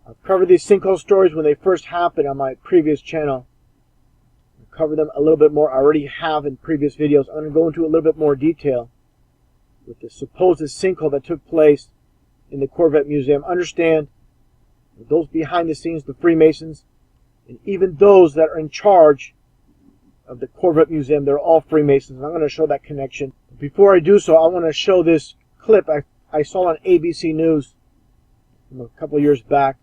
I've covered these sinkhole stories when they first happened on my previous channel. I've covered them a little bit more. I already have in previous videos. I'm going to go into a little bit more detail with the supposed sinkhole that took place in the Corvette Museum. Understand, those behind the scenes, the Freemasons, and even those that are in charge of the Corvette Museum, they're all Freemasons. I'm going to show that connection. Before I do so, I want to show this clip I saw on ABC News from a couple of years back,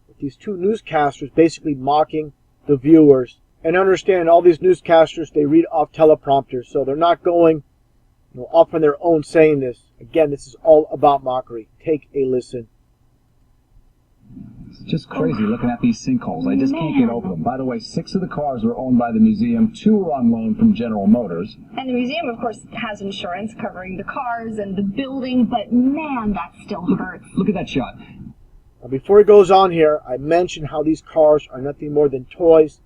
with these two newscasters basically mocking the viewers. And understand, all these newscasters, they read off teleprompters, so they're not going off on their own saying this. Again, this is all about mockery. Take a listen. It's just crazy looking at these sinkholes. I just can't get over them. By the way, 6 of the cars were owned by the museum. 2 were on loan from General Motors. And the museum, of course, has insurance covering the cars and the building, but man, that still hurts. Look at that shot. Now, before he goes on here, I mentioned how these cars are nothing more than toys.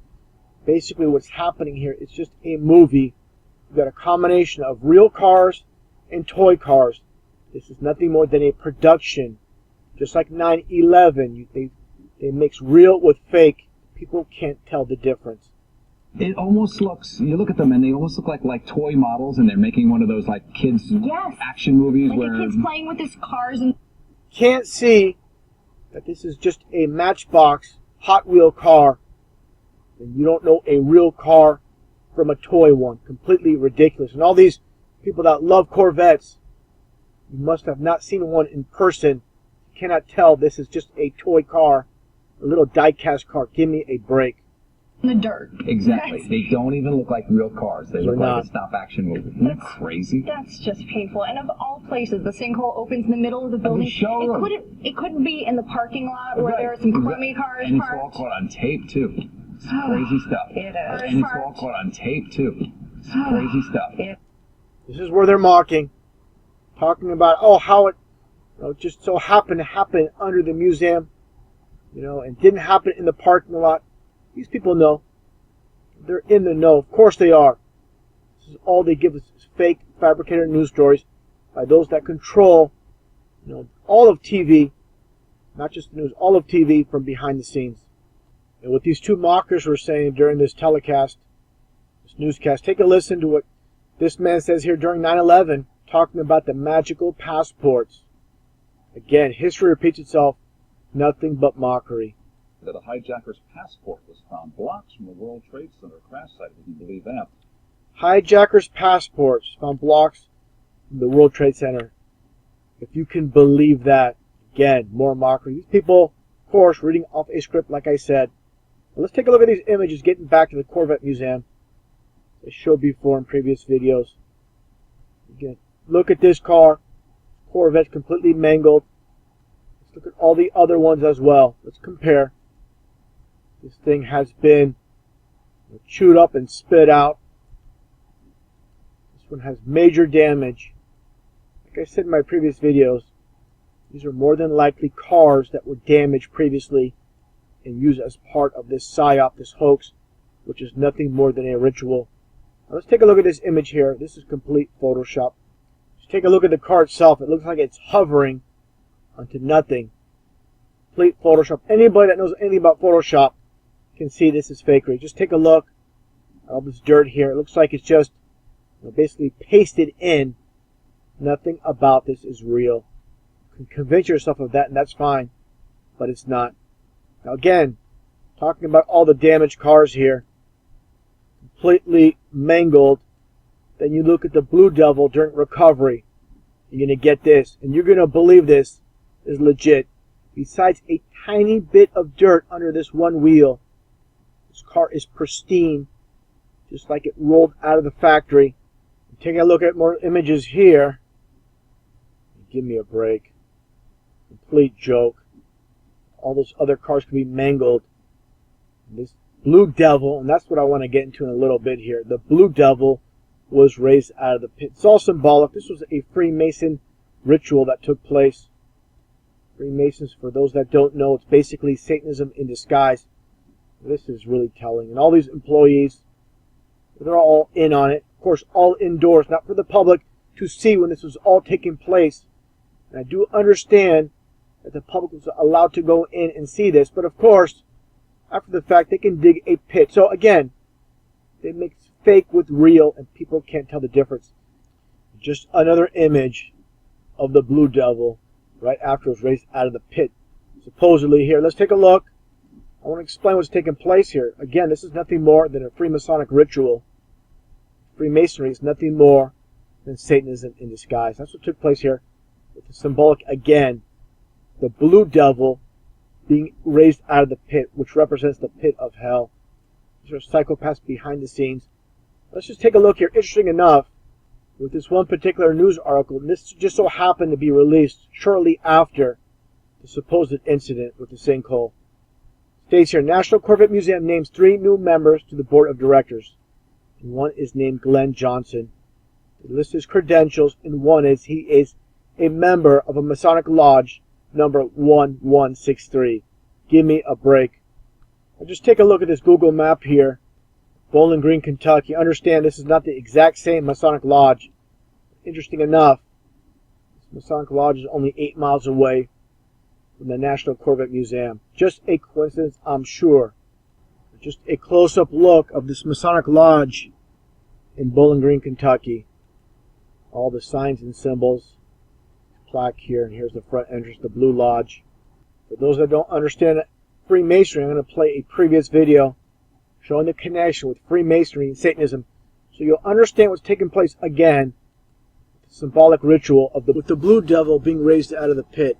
Basically, what's happening here is just a movie. You've got a combination of real cars and toy cars. This is nothing more than a production. Just like 9/11, they mix real with fake. People can't tell the difference. It almost looks, you look at them and they almost look like toy models, and they're making one of those like kids action movies like where the kids playing with his cars. And can't see that this is just a Matchbox Hot Wheel car. And you don't know a real car from a toy one. Completely ridiculous. And all these people that love Corvettes, you must have not seen one in person. You cannot tell this is just a toy car, a little die-cast car. Give me a break. in the dirt. Exactly. They don't even look like real cars. They look like a stop-action movie. Isn't that crazy? That's just painful. And of all places, the sinkhole opens in the middle of the building. It couldn't be in the parking lot where there are some crummy cars and parked. it's all caught on tape, too. It's crazy stuff. It is. And it's all caught on tape, too. It's crazy stuff. This is where they're mocking. Talking about, how it just so happened to happen under the museum, and didn't happen in the parking lot. These people know. They're in the know. Of course they are. This is all they give us is fake, fabricated news stories by those that control, all of TV, not just the news, all of TV from behind the scenes. And what these two mockers were saying during this telecast, this newscast, take a listen to what this man says here during 9/11, talking about the magical passports. Again, history repeats itself. Nothing but mockery. That a hijacker's passport was found blocks from the World Trade Center crash site. Would you believe that? Hijackers' passports found blocks from the World Trade Center. If you can believe that. Again, more mockery. These people, of course, reading off a script, like I said. Now let's take a look at these images, getting back to the Corvette Museum. I showed before in previous videos. Again, look at this car. Corvette's completely mangled. Let's look at all the other ones as well. Let's compare. This thing has been chewed up and spit out. This one has major damage. Like I said in my previous videos, these are more than likely cars that were damaged previously and used as part of this psyop, this hoax, which is nothing more than a ritual. Now let's take a look at this image here. This is complete Photoshop. Just take a look at the car itself. It looks like it's hovering onto nothing. Complete Photoshop. Anybody that knows anything about Photoshop can see this is fakery. Just take a look at all this dirt here. It looks like it's just basically pasted in. Nothing about this is real. You can convince yourself of that, and that's fine, but it's not. Now again, talking about all the damaged cars here, completely mangled. Then you look at the Blue Devil during recovery. You're going to get this, and you're going to believe this is legit. Besides a tiny bit of dirt under this one wheel, this car is pristine, just like it rolled out of the factory. Taking a look at more images here. Give me a break. Complete joke. All those other cars could be mangled. This Blue Devil, and that's what I want to get into in a little bit here. The Blue Devil was raised out of the pit. It's all symbolic. This was a Freemason ritual that took place. Freemasons, for those that don't know, it's basically Satanism in disguise. This is really telling. And all these employees, they're all in on it. Of course, all indoors, not for the public to see when this was all taking place. And I do understand that the public was allowed to go in and see this. But of course, after the fact, they can dig a pit. So again, they mix fake with real, and people can't tell the difference. Just another image of the Blue Devil right after it was raised out of the pit, supposedly here. Let's take a look. I want to explain what's taking place here. Again, this is nothing more than a Freemasonic ritual. Freemasonry is nothing more than Satanism in disguise. That's what took place here with the symbolic, again, the Blue Devil being raised out of the pit, which represents the pit of hell. These are psychopaths behind the scenes. Let's just take a look here. Interesting enough, with this one particular news article, this just so happened to be released shortly after the supposed incident with the sinkhole. States here, National Corvette Museum names 3 new members to the board of directors. And one is named Glenn Johnson. They list his credentials, and one is he is a member of a Masonic Lodge number 1163. Give me a break. I'll just take a look at this Google map here. Bowling Green, Kentucky. Understand this is not the exact same Masonic Lodge. Interesting enough, this Masonic Lodge is only 8 miles away from the National Corvette Museum. Just a coincidence, I'm sure. Just a close-up look of this Masonic Lodge in Bowling Green, Kentucky. All the signs and symbols. Plaque here, and here's the front entrance, the Blue Lodge. For those that don't understand Freemasonry, I'm going to play a previous video showing the connection with Freemasonry and Satanism, so you'll understand what's taking place again. The symbolic ritual of with the Blue Devil being raised out of the pit.